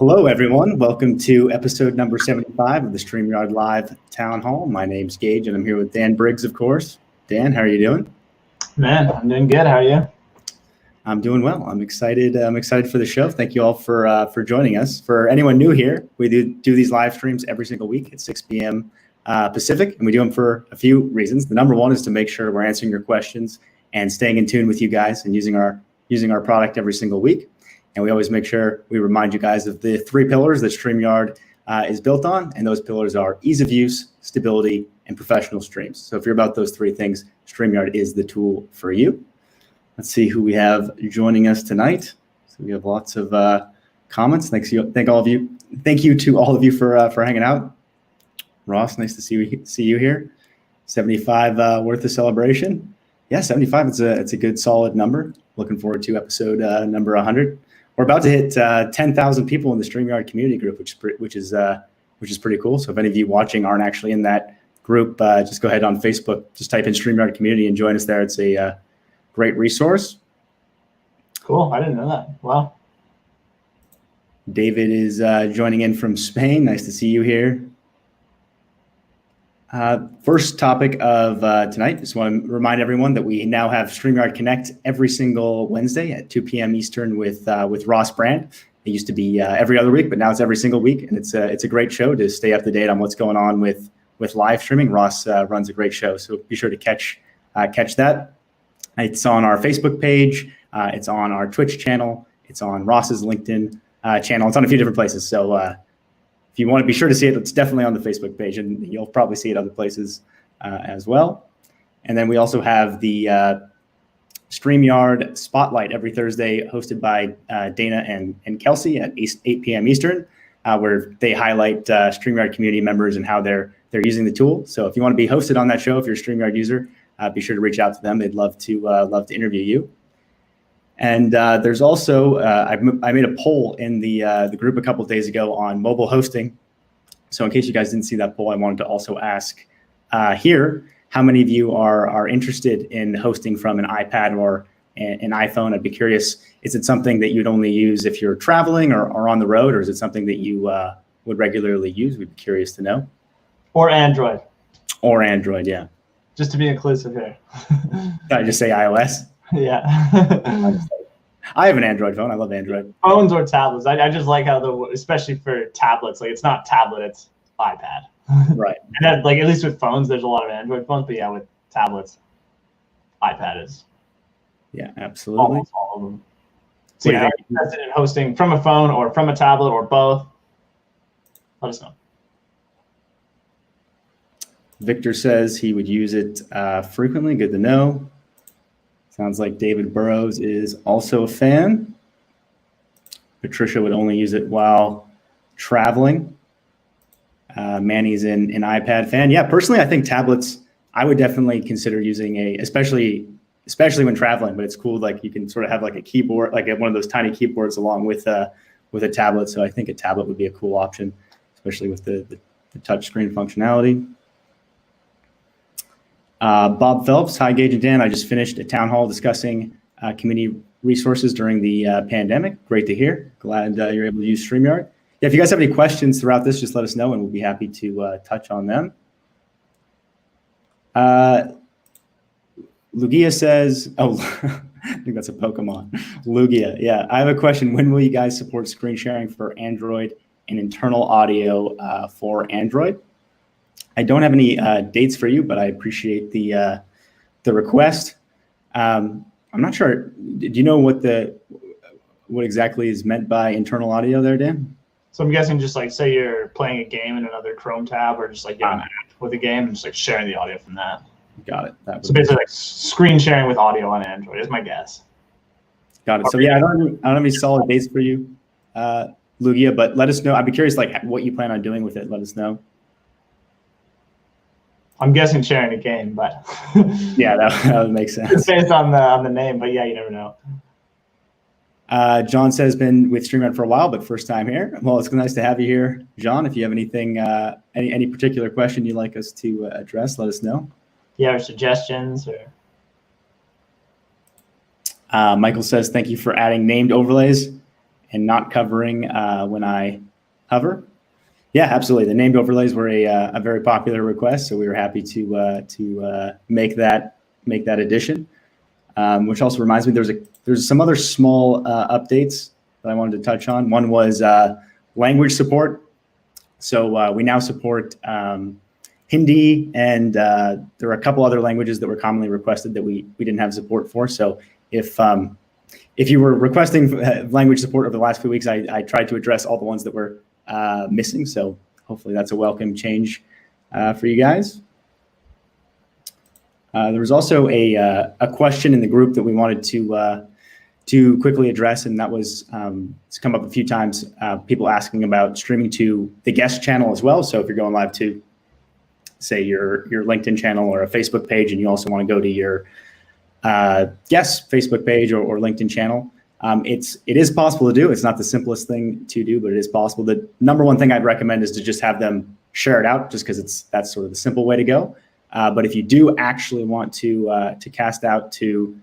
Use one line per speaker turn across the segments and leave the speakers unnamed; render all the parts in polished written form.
Hello, everyone. Welcome to episode number 75 of the StreamYard Live Town Hall. My name's Gage, and I'm here with Dan Briggs, of course. Dan, how are you doing?
Man, I'm doing good. How are you?
I'm doing well. I'm excited. I'm excited for the show. Thank you all for joining us. For anyone new here, we do these live streams every single week at 6 p.m. Pacific, and we do them for a few reasons. The number one is to make sure we're answering your questions and staying in tune with you guys and using our product every single week. And we always make sure we remind you guys of the three pillars that StreamYard is built on. And those pillars are ease of use, stability, and professional streams. So if you're about those three things, StreamYard is the tool for you. Let's see who we have joining us tonight. So we have lots of comments. Thank you to all of you for hanging out. Ross, nice to see you here. 75 worth of celebration. Yeah, 75. It's a good solid number. Looking forward to episode number 100. We're about to hit 10,000 people in the StreamYard community group, which is pretty cool. So if any of you watching aren't actually in that group, just go ahead on Facebook, just type in StreamYard community and join us there. It's a great resource.
Cool. I didn't know that. Wow.
David is joining in from Spain. Nice to see you here. First topic of tonight, just want to remind everyone that we now have StreamYard Connect every single Wednesday at 2 p.m. Eastern with Ross Brand. It used to be every other week, but now it's every single week, and it's a great show to stay up to date on what's going on with live streaming. Ross runs a great show, so be sure to catch that. It's on our Facebook page. It's on our Twitch channel. It's on Ross's LinkedIn channel. It's on a few different places, so if you want to be sure to see it, it's definitely on the Facebook page, and you'll probably see it other places as well. And then we also have the StreamYard Spotlight every Thursday, hosted by Dana and Kelsey at 8 p.m. Eastern, where they highlight StreamYard community members and how they're using the tool. So if you want to be hosted on that show, if you're a StreamYard user, be sure to reach out to them. They'd love to interview you. And there's also, I made a poll in the group a couple of days ago on mobile hosting. So in case you guys didn't see that poll, I wanted to also ask here, how many of you are interested in hosting from an iPad or an iPhone? I'd be curious, is it something that you'd only use if you're traveling or on the road, or is it something that you would regularly use? We'd be curious to know.
Or Android.
Or Android, yeah.
Just to be inclusive here.
Did I just say iOS?
Yeah.
I have an Android phone. I love Android.
Phones or tablets. I just like how especially for tablets, like it's not tablet, it's iPad.
Right.
And then, like, at least with phones, there's a lot of Android phones, but yeah, with tablets, iPad is.
Yeah, absolutely.
Almost all of them. So yeah, if you're interested in hosting from a phone or from a tablet or both, let us know.
Victor says he would use it frequently. Good to know. Sounds like David Burrows is also a fan. Patricia would only use it while traveling. Manny's an iPad fan. Yeah, personally, I think tablets, I would definitely consider using especially when traveling, but it's cool. Like you can sort of have like a keyboard, like one of those tiny keyboards along with a tablet. So I think a tablet would be a cool option, especially with the touchscreen functionality. Bob Phelps, hi Gage and Dan. I just finished a town hall discussing community resources during the pandemic. Great to hear. Glad you're able to use StreamYard. Yeah, if you guys have any questions throughout this, just let us know and we'll be happy to touch on them. Lugia says, oh, I think that's a Pokemon. Lugia, yeah. I have a question. When will you guys support screen sharing for Android and internal audio for Android? I don't have any dates for you, but I appreciate the request. I'm not sure. Do you know what exactly is meant by internal audio there, Dan?
So I'm guessing just like say you're playing a game in another Chrome tab, or just like you have an app with a game and just like sharing the audio from that.
Got it.
So basically like screen sharing with audio on Android is my guess.
Got it. So yeah, I don't have any solid dates for you, Lugia, but let us know. I'd be curious like what you plan on doing with it. Let us know.
I'm guessing sharing a game, but
yeah, that would make sense.
It's based on the name, but yeah, you never know.
John says been with StreamYard for a while, but first time here. Well, it's nice to have you here, John. If you have anything, any particular question you'd like us to address, let us know.
Yeah, or suggestions or.
Michael says thank you for adding named overlays. and not covering when I hover. Yeah, absolutely. The named overlays were a very popular request, so we were happy to make that addition. Which also reminds me, there's some other small updates that I wanted to touch on. One was language support. So we now support Hindi, and there are a couple other languages that were commonly requested that we didn't have support for. So if you were requesting language support over the last few weeks, I tried to address all the ones that were missing. So hopefully that's a welcome change for you guys. There was also a question in the group that we wanted to quickly address, and that was it's come up a few times. People asking about streaming to the guest channel as well. So if you're going live to, say, your LinkedIn channel or a Facebook page, and you also want to go to your guest Facebook page or LinkedIn channel, it is possible to do. It's not the simplest thing to do, but it is possible. The number one thing I'd recommend is to just have them share it out, just because that's sort of the simple way to go. But if you do actually want to cast out to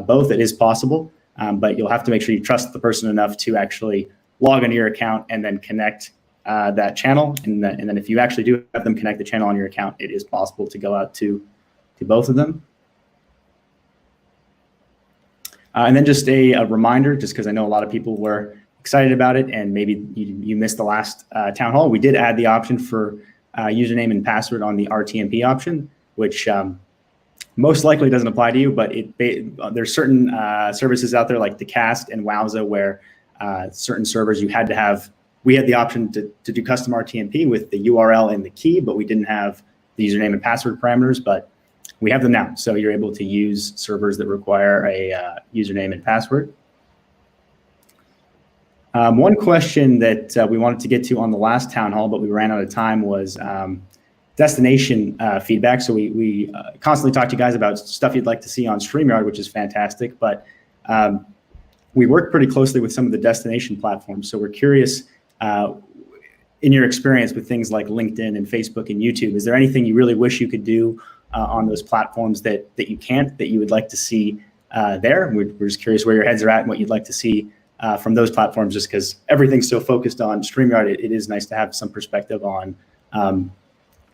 both, it is possible. But you'll have to make sure you trust the person enough to actually log into your account and then connect that channel. And then if you actually do have them connect the channel on your account, it is possible to go out to both of them. And then just a reminder, just because I know a lot of people were excited about it and maybe you missed the last town hall, we did add the option for username and password on the RTMP option, which most likely doesn't apply to you, but there's certain services out there like the Cast and Wowza where certain servers we had the option to do custom RTMP with the URL and the key, but we didn't have the username and password parameters, but we have them now. So you're able to use servers that require a username and password. One question that we wanted to get to on the last town hall, but we ran out of time, was destination feedback. So we constantly talk to you guys about stuff you'd like to see on StreamYard, which is fantastic, but we work pretty closely with some of the destination platforms. So we're curious, in your experience with things like LinkedIn and Facebook and YouTube, is there anything you really wish you could do on those platforms that you can't, that you would like to see there? We're just curious where your heads are at and what you'd like to see from those platforms, just because everything's so focused on StreamYard. It is nice to have some perspective on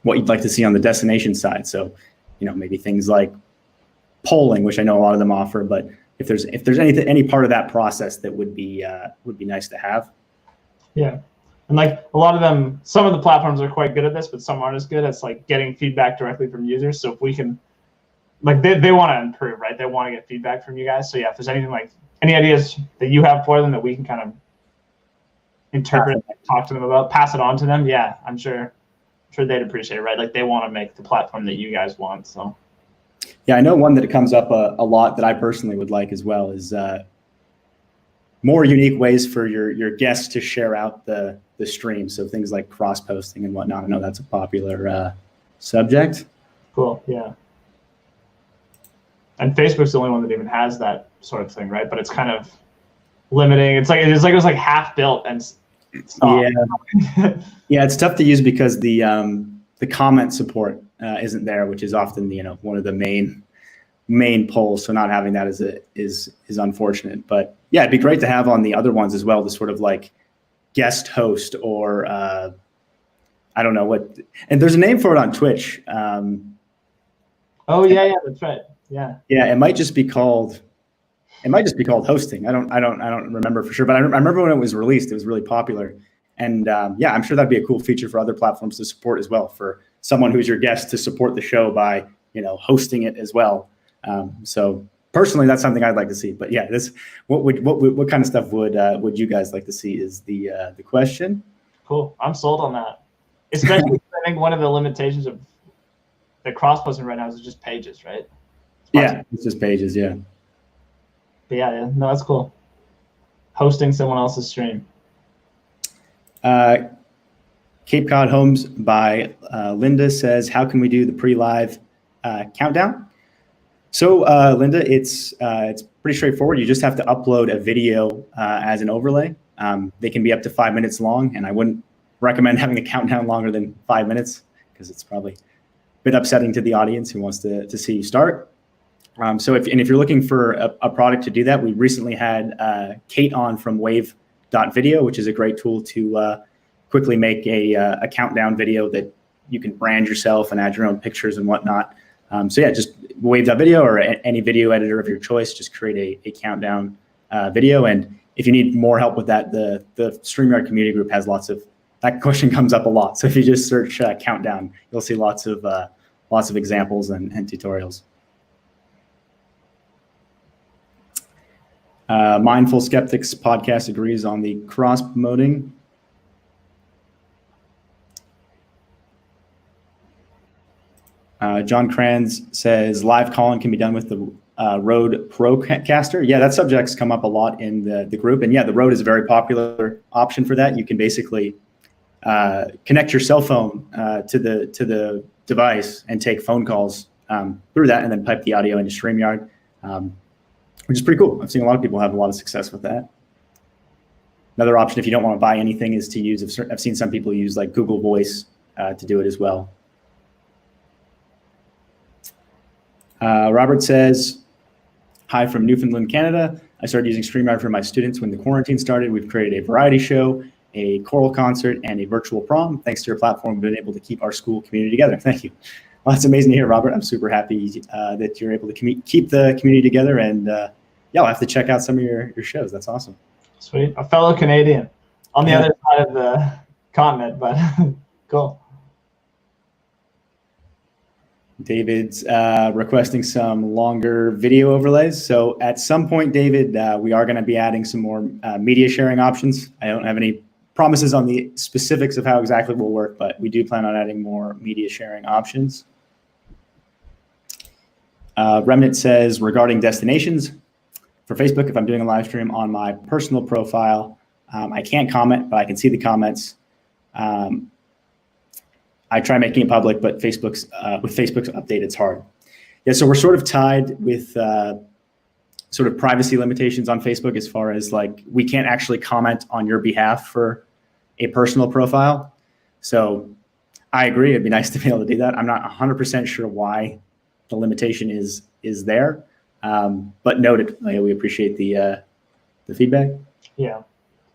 what you'd like to see on the destination side. So, maybe things like polling, which I know a lot of them offer, but if there's any part of that process that would be nice to have. Yeah.
And like a lot of them, some of the platforms are quite good at this, but some aren't as good. It's like getting feedback directly from users. So if we can, like they want to improve, right? They want to get feedback from you guys. So yeah, if there's anything like any ideas that you have for them that we can kind of interpret, talk to them about, pass it on to them. Yeah, I'm sure they'd appreciate it, right? Like they want to make the platform that you guys want. So
yeah, I know one that comes up a lot that I personally would like as well is more unique ways for your guests to share out the stream. So things like cross-posting and whatnot. I know that's a popular subject.
Cool, yeah. And Facebook's the only one that even has that sort of thing, right? But it's kind of limiting. It was like half built and stopped.
Yeah. Yeah, it's tough to use because the comment support isn't there, which is often one of the main polls. So not having that is unfortunate. But yeah, it'd be great to have on the other ones as well, to sort of like guest host or I don't know what. And there's a name for it on Twitch.
Oh yeah, that's right. Yeah.
Yeah, it might just be called hosting. I don't remember for sure, but I remember when it was released, it was really popular. And yeah, I'm sure that'd be a cool feature for other platforms to support as well, for someone who's your guest to support the show by hosting it as well. So personally, that's something I'd like to see. But yeah, what kind of stuff would you guys like to see is the question.
Cool, I'm sold on that. Especially I think one of the limitations of the cross-posting right now is just pages, right?
Yeah, it's just pages. Yeah.
But yeah, no, that's cool. Hosting someone else's stream.
Cape Cod Homes by Linda says, how can we do the pre-live countdown? So Linda, it's pretty straightforward. You just have to upload a video as an overlay. They can be up to 5 minutes long, and I wouldn't recommend having a countdown longer than 5 minutes because it's probably a bit upsetting to the audience who wants to see you start. So if you're looking for a product to do that, we recently had Kate on from Wave StreamYard.video, which is a great tool to quickly make a countdown video that you can brand yourself and add your own pictures and whatnot. So yeah, just Wave.video or any video editor of your choice, just create a countdown video. And if you need more help with that, the StreamYard community group has lots of, that question comes up a lot. So if you just search countdown, you'll see lots of examples and tutorials. Mindful Skeptics podcast agrees on the cross promoting. John Kranz says live calling can be done with the Rode Procaster. Yeah, that subject's come up a lot in the group. And yeah, the Rode is a very popular option for that. You can basically connect your cell phone to the device and take phone calls through that, and then pipe the audio into StreamYard, which is pretty cool. I've seen a lot of people have a lot of success with that. Another option, if you don't want to buy anything, is to use, I've seen some people use like Google Voice to do it as well. Robert says, hi from Newfoundland, Canada. I started using StreamYard for my students when the quarantine started. We've created a variety show, a choral concert, and a virtual prom. Thanks to your platform, we've been able to keep our school community together. Thank you. Well, that's amazing to hear, Robert. I'm super happy that you're able to keep the community together. And yeah, I'll have to check out some of your shows. That's awesome.
Sweet. A fellow Canadian on the other side of the continent, but cool.
David's requesting some longer video overlays. So at some point, David, we are going to be adding some more media sharing options. I don't have any promises on the specifics of how exactly it will work, but we do plan on adding more media sharing options. Remnant says, regarding destinations, for Facebook, if I'm doing a live stream on my personal profile, I can't comment, but I can see the comments. I try making it public, but with Facebook's update, it's hard. Yeah, so we're sort of tied with sort of privacy limitations on Facebook as far as like, we can't actually comment on your behalf for a personal profile. So I agree, it'd be nice to be able to do that. I'm not 100% sure why the limitation is there, but noted. We appreciate the feedback.
Yeah,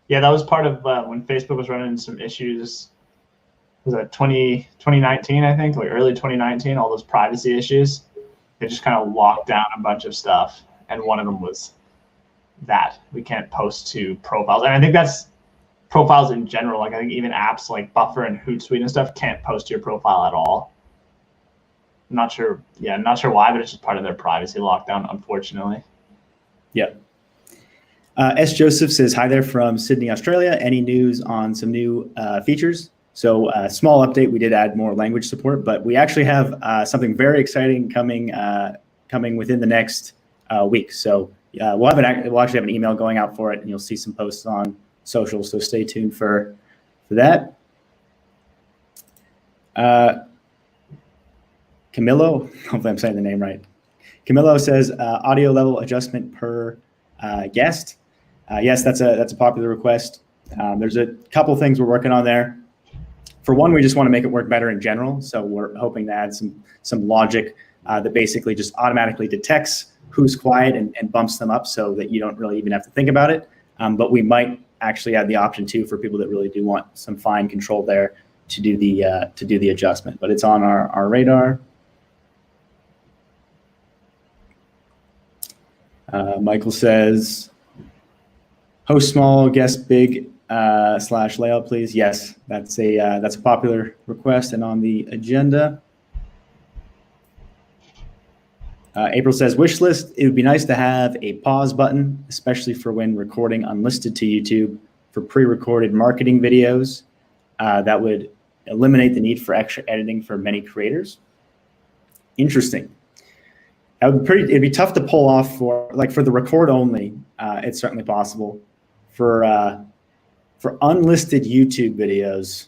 that was part of when Facebook was running into some issues. Was that 2019, I think, like early 2019, all those privacy issues. They just kind of locked down a bunch of stuff. And one of them was that we can't post to profiles. And I think that's profiles in general. Like I think even apps like Buffer and Hootsuite and stuff can't post to your profile at all. I'm not sure. Yeah, I'm not sure why, but it's just part of their privacy lockdown, unfortunately.
Yeah. S. Joseph says, hi there from Sydney, Australia. Any news on some new features? So small update, we did add more language support, but we actually have something very exciting coming within the next week. So we'll actually have an email going out for it, and you'll see some posts on social. So stay tuned for that. Camilo, hopefully I'm saying the name right. Camilo says audio level adjustment per guest. Yes, that's a popular request. There's a couple things we're working on there. For one, we just want to make it work better in general. So we're hoping to add some logic that basically just automatically detects who's quiet and bumps them up so that you don't really even have to think about it. But we might actually add the option too for people that really do want some fine control there to do the adjustment. But it's on our radar. Michael says, host small, guest big. / layout, please. Yes, that's a popular request and on the agenda. April says, wish list. It would be nice to have a pause button, especially for when recording unlisted to YouTube for pre-recorded marketing videos. That would eliminate the need for extra editing for many creators. Interesting. It'd be tough to pull off for the record only. It's certainly possible. For unlisted YouTube videos,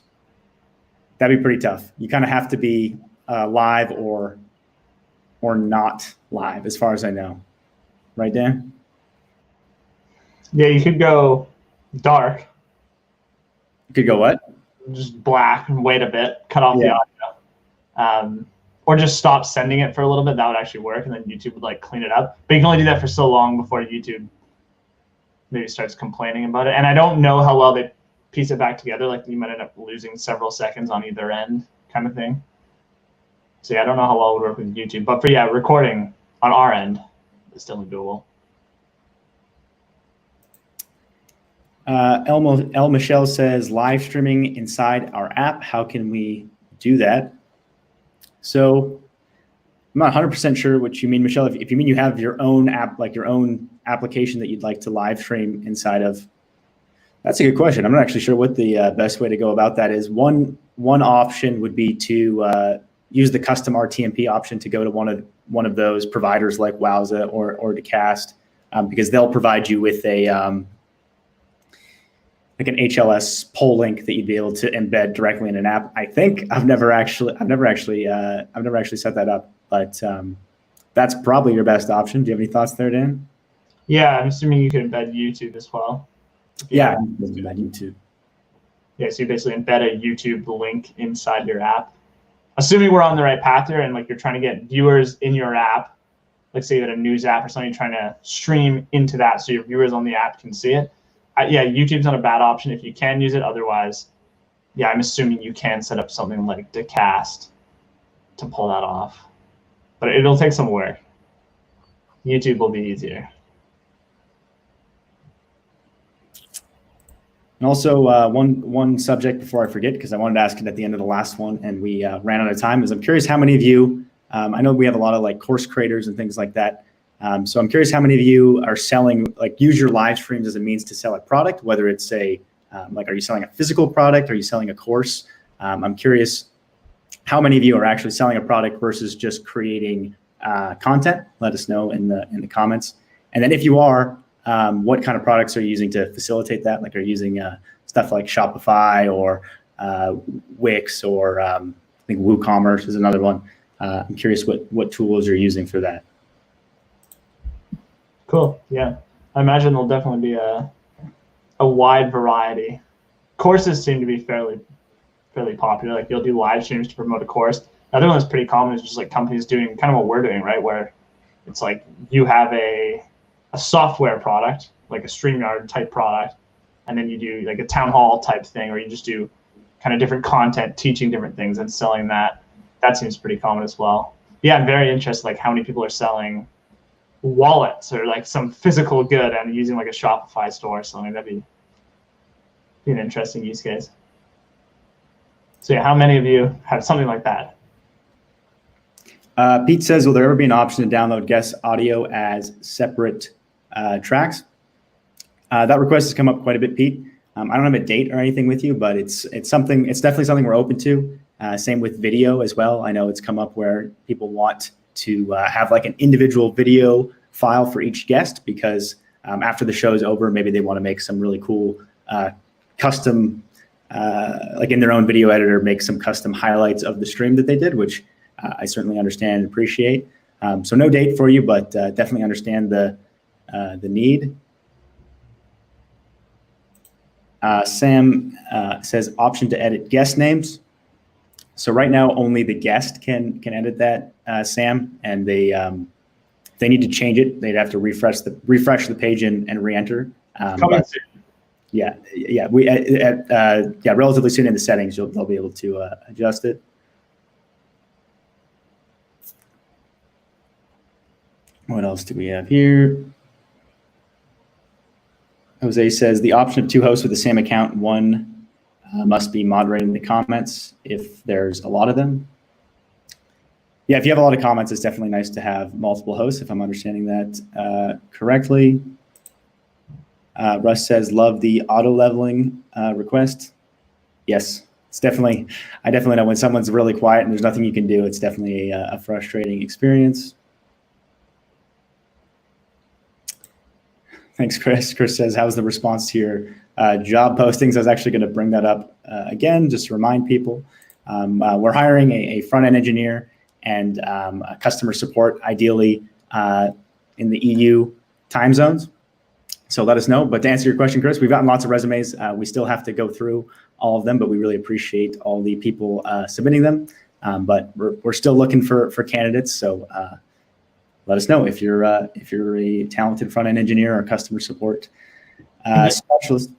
that'd be pretty tough. You kind of have to be live or not live, as far as I know. Right, Dan?
Yeah, you could go dark.
You could go what?
Just black and wait a bit, cut off the audio. Or just stop sending it for a little bit. That would actually work, and then YouTube would like clean it up. But you can only do that for so long before YouTube maybe starts complaining about it. And I don't know how well they piece it back together. Like you might end up losing several seconds on either end kind of thing. So yeah, I don't know how well it would work with YouTube, but for recording on our end, it's definitely doable.
El Michelle says live streaming inside our app. How can we do that? So I'm not 100% sure what you mean, Michelle. If you mean you have your own app, like your own application that you'd like to live stream inside of, that's a good question. I'm not actually sure what the best way to go about that is. One option would be to use the custom RTMP option to go to one of those providers like Wowza or Decast, because they'll provide you with a like an HLS poll link that you'd be able to embed directly in an app. I think I've never actually set that up, but that's probably your best option. Do you have any thoughts there, Dan?
Yeah, I'm assuming you could embed YouTube as well.
Yeah, embed YouTube.
Yeah, so you basically embed a YouTube link inside your app. Assuming we're on the right path here and like you're trying to get viewers in your app, like say you had a news app or something, you're trying to stream into that so your viewers on the app can see it. Yeah, YouTube's not a bad option if you can use it. Otherwise, yeah, I'm assuming you can set up something like Decast to pull that off. But it'll take some work. YouTube will be easier.
And also one subject before I forget, because I wanted to ask it at the end of the last one and we ran out of time, is I'm curious how many of you, I know we have a lot of like course creators and things like that. So I'm curious how many of you are selling, like use your live streams as a means to sell a product, whether it's a, like, are you selling a physical product? Are you selling a course? I'm curious how many of you are actually selling a product versus just creating content. Let us know in the comments. And then if you are, what kind of products are you using to facilitate that? Like, are you using stuff like Shopify or Wix or I think WooCommerce is another one. I'm curious what tools you're using for that.
Cool. Yeah, I imagine there'll definitely be a wide variety. Courses seem to be fairly popular. Like you'll do live streams to promote a course. Another one that's pretty common is just like companies doing kind of what we're doing, right? Where it's like you have a software product, like a StreamYard type product, and then you do like a town hall type thing, or you just do kind of different content, teaching different things and selling that. That seems pretty common as well. Yeah, I'm very interested like how many people are selling wallets or like some physical good and using like a Shopify store or something. That'd be an interesting use case. So yeah, how many of you have something like that?
Pete says, will there ever be an option to download guest audio as separate tracks? That request has come up quite a bit, Pete. I don't have a date or anything with you, but it's definitely something we're open to. Same with video as well. I know it's come up where people want to have like an individual video file for each guest because after the show is over, maybe they want to make some really cool custom, like in their own video editor, make some custom highlights of the stream that they did, which I certainly understand and appreciate. So no date for you, but definitely understand the need. Sam says option to edit guest names. So right now, only the guest can edit that, Sam, and they need to change it. They'd have to refresh the page and re-enter.
Coming soon.
Yeah, relatively soon in the settings, they'll be able to adjust it. What else do we have here? Jose says the option of 2 hosts with the same account, one must be moderating the comments if there's a lot of them. Yeah, if you have a lot of comments, it's definitely nice to have multiple hosts, if I'm understanding that correctly. Russ says, love the auto leveling request. Yes, I definitely know when someone's really quiet and there's nothing you can do, it's definitely a frustrating experience. Thanks, Chris. Chris says, how's the response to your job postings? I was actually going to bring that up again, just to remind people. We're hiring a front-end engineer and a customer support, ideally in the EU time zones. So let us know. But to answer your question, Chris, we've gotten lots of resumes. We still have to go through all of them, but we really appreciate all the people submitting them. But we're still looking for candidates. So let us know if you're a talented front-end engineer or customer support Specialist.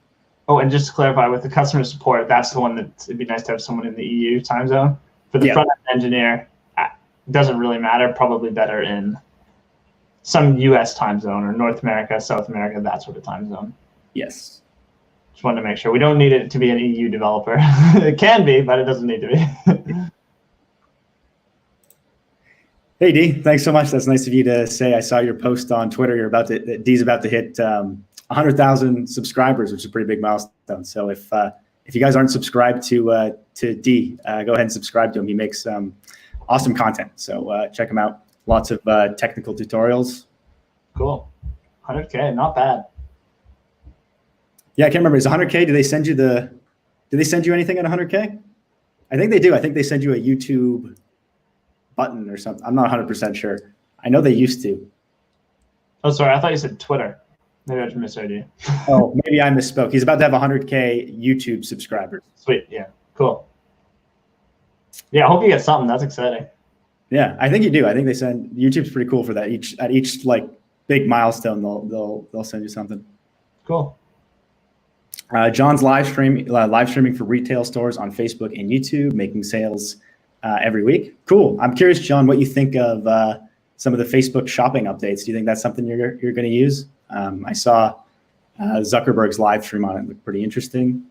Oh, and just to clarify, with the customer support, that's the one that it'd be nice to have someone in the EU time zone. For the front end engineer, doesn't really matter. Probably better in some US time zone or North America, South America, that sort of time zone.
Yes.
Just wanted to make sure. We don't need it to be an EU developer. It can be, but it doesn't need to be.
Hey, D, thanks so much. That's nice of you to say. I saw your post on Twitter. D's about to hit 100,000 subscribers, which is a pretty big milestone. So if you guys aren't subscribed to D, go ahead and subscribe to him. He makes awesome content. So check him out. Lots of technical tutorials.
Cool. 100K, not bad.
Yeah, I can't remember. Is 100K? Do they send you anything at 100K? I think they do. I think they send you a YouTube button or something. I'm not 100% sure. I know they used to.
Oh, sorry. I thought you said Twitter. Maybe I just misheard you.
Oh, maybe I misspoke. He's about to have 100K YouTube subscribers.
Sweet. Yeah. Cool. Yeah, I hope you get something. That's exciting.
Yeah, I think you do. I think they send YouTube's pretty cool for that. At each like big milestone, they'll send you something.
Cool.
John's live streaming for retail stores on Facebook and YouTube, making sales every week. Cool. I'm curious, John, what you think of some of the Facebook shopping updates. Do you think that's something you're going to use? I saw Zuckerberg's live stream on it. It looked pretty interesting.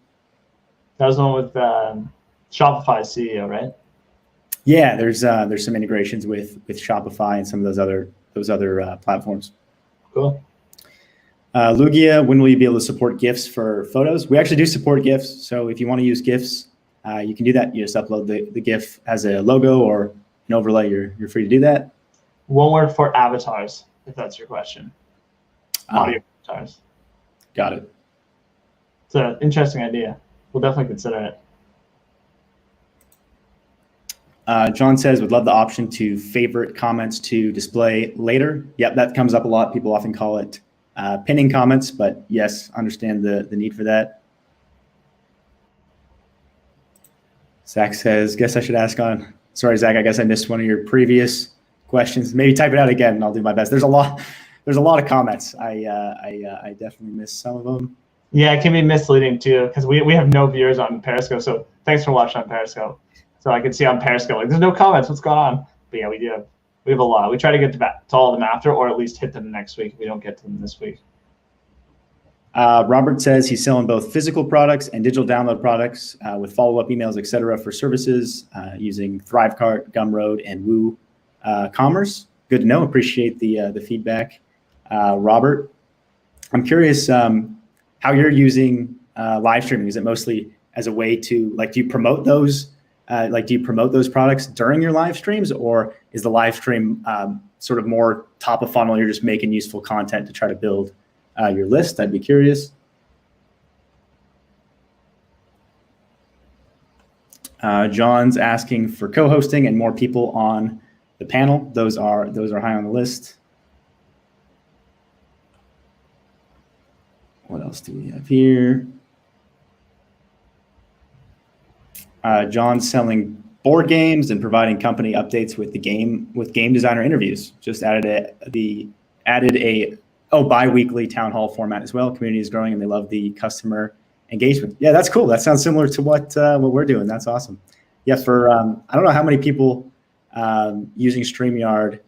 That
was the one with Shopify's CEO, right?
Yeah, there's some integrations with Shopify and some of those other platforms.
Cool.
Lugia, when will you be able to support GIFs for photos? We actually do support GIFs. So if you want to use GIFs, you can do that. You just upload the GIF as a logo or an overlay. You're free to do that.
One word for avatars, if that's your question. Audio avatars.
Got it.
It's an interesting idea. We'll definitely consider it.
John says, would love the option to favorite comments to display later. Yep, that comes up a lot. People often call it pinning comments, but yes, understand the need for that. Zach says, guess I should ask on. Sorry, Zach, I guess I missed one of your previous questions. Maybe type it out again and I'll do my best. There's a lot of comments. I definitely missed some of them.
Yeah, it can be misleading too, because we have no viewers on Periscope. So thanks for watching on Periscope. So I can see on Periscope, like, there's no comments. What's going on? But yeah, we have a lot. We try to get to all of them after, or at least hit them next week if we don't get to them this week.
Robert says he's selling both physical products and digital download products with follow-up emails, et cetera, for services using Thrivecart, Gumroad, and Woo Commerce. Good to know. Appreciate the feedback, Robert. I'm curious how you're using live streaming. Is it mostly as a way to, like, do you promote those products during your live streams, or is the live stream sort of more top of funnel? You're just making useful content to try to build your list? I'd be curious. John's asking for co-hosting and more people on the panel. Those are high on the list. What else do we have here? John's selling board games and providing company updates with game designer interviews. Just added a bi-weekly town hall format as well. Community is growing and they love the customer engagement. Yeah, that's cool. That sounds similar to what we're doing. That's awesome. Yeah, for I don't know how many people using StreamYard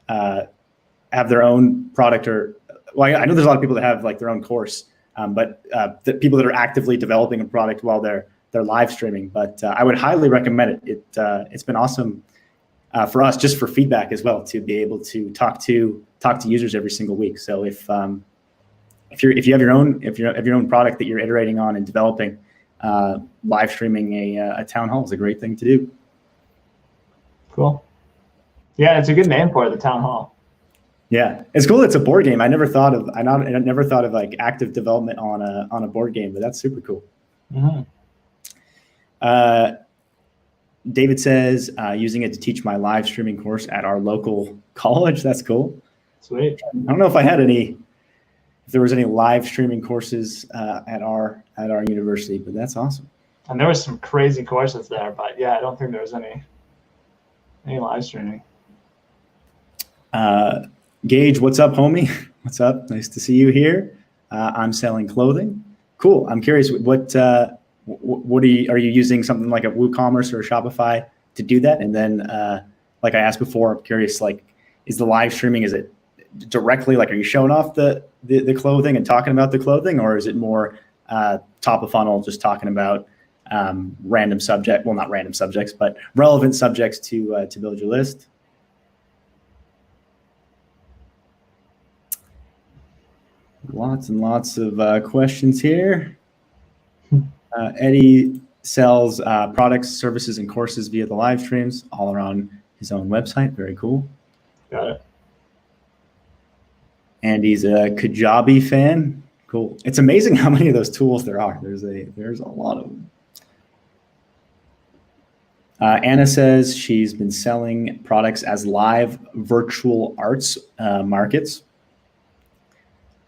have their own product, or well, I know there's a lot of people that have like their own course, but the people that are actively developing a product while they're live streaming. But I would highly recommend it. It's been awesome for us, just for feedback as well, to be able to talk to users every single week. So if you have your own product that you're iterating on and developing, live streaming a town hall is a great thing to do.
Cool. Yeah, it's a good name for it, the town hall.
Yeah, it's cool. It's a board game. I never thought of like active development on a board game, but that's super cool.
Mm-hmm.
David says, using it to teach my live streaming course at our local college. That's cool.
Sweet.
I don't know if there was any live streaming courses at our university, but that's awesome.
And there was some crazy courses there, but yeah, I don't think there was any live streaming.
Gage, what's up, homie? What's up? Nice to see you here. I'm selling clothing. Cool. I'm curious, what are you using something like a WooCommerce or a Shopify to do that? And then, like I asked before, I'm curious, like, is the live streaming, is it directly, like, are you showing off the clothing and talking about the clothing, or is it more top of funnel, just talking about random subject, well, not random subjects, but relevant subjects to build your list? Lots and lots of questions here. Eddie sells products, services, and courses via the live streams, all around his own website. Very cool.
Got it.
And he's a Kajabi fan. Cool. It's amazing how many of those tools there are. There's a lot of them. Anna says she's been selling products as live virtual arts markets.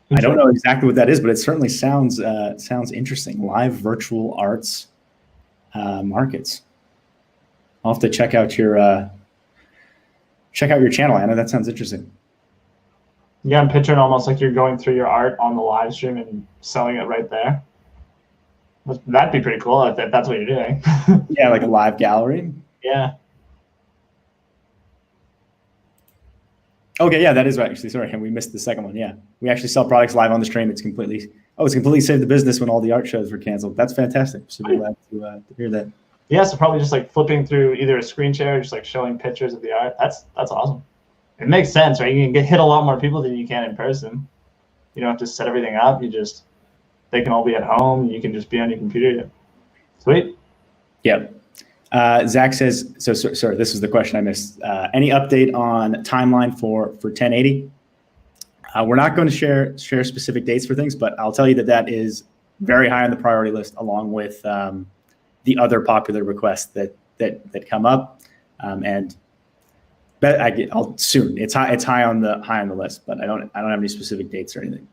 I don't know exactly what that is, but it certainly sounds interesting. Live virtual arts markets. I'll have to check out your channel, Anna. That sounds interesting.
Yeah, I'm picturing almost like you're going through your art on the live stream and selling it right there. That'd be pretty cool if that's what you're doing.
Yeah, like a live gallery.
Yeah.
Okay, yeah, that is right. Actually, sorry, we missed the second one. Yeah, we actually sell products live on the stream. It's completely saved the business when all the art shows were canceled. That's fantastic. So we're glad to hear that.
Yeah, so probably just like flipping through either a screen share or just like showing pictures of the art. That's awesome. It makes sense, right? You can hit a lot more people than you can in person. You don't have to set everything up. They can all be at home. You can just be on your computer. Sweet.
Yeah. Zach says, sorry, this is the question I missed. Any update on timeline for 1080? We're not going to share specific dates for things, but I'll tell you that is very high on the priority list, along with the other popular requests that come up. And I'll soon. It's high on the list, but I don't have any specific dates or anything.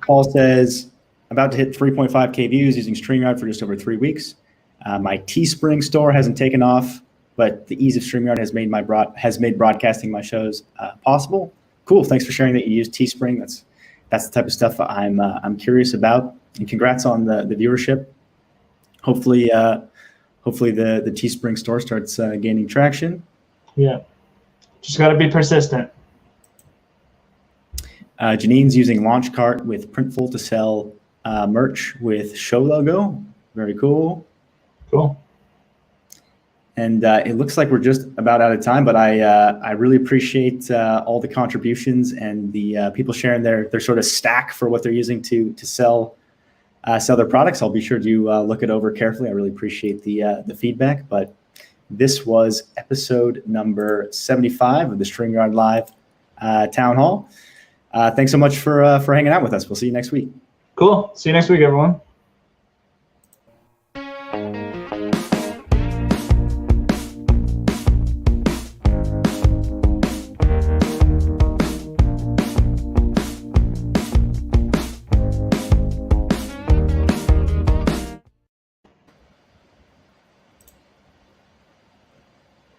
Paul says, about to hit 3.5K views using StreamYard for just over 3 weeks. My Teespring store hasn't taken off, but the ease of StreamYard has made broadcasting my shows possible. Cool. Thanks for sharing that you use Teespring. That's the type of stuff I'm curious about. And congrats on the viewership. Hopefully the Teespring store starts gaining traction.
Yeah. Just got to be persistent.
Janine's using Launchcart with Printful to sell merch with show logo. Very cool.
Cool.
And it looks like we're just about out of time, but I really appreciate all the contributions and the people sharing their sort of stack for what they're using to sell their products. I'll be sure to look it over carefully. I really appreciate the feedback. But this was episode number 75 of the StreamYard Live Town Hall. Thanks so much for hanging out with us. We'll see you next week.
Cool. See you next week, everyone.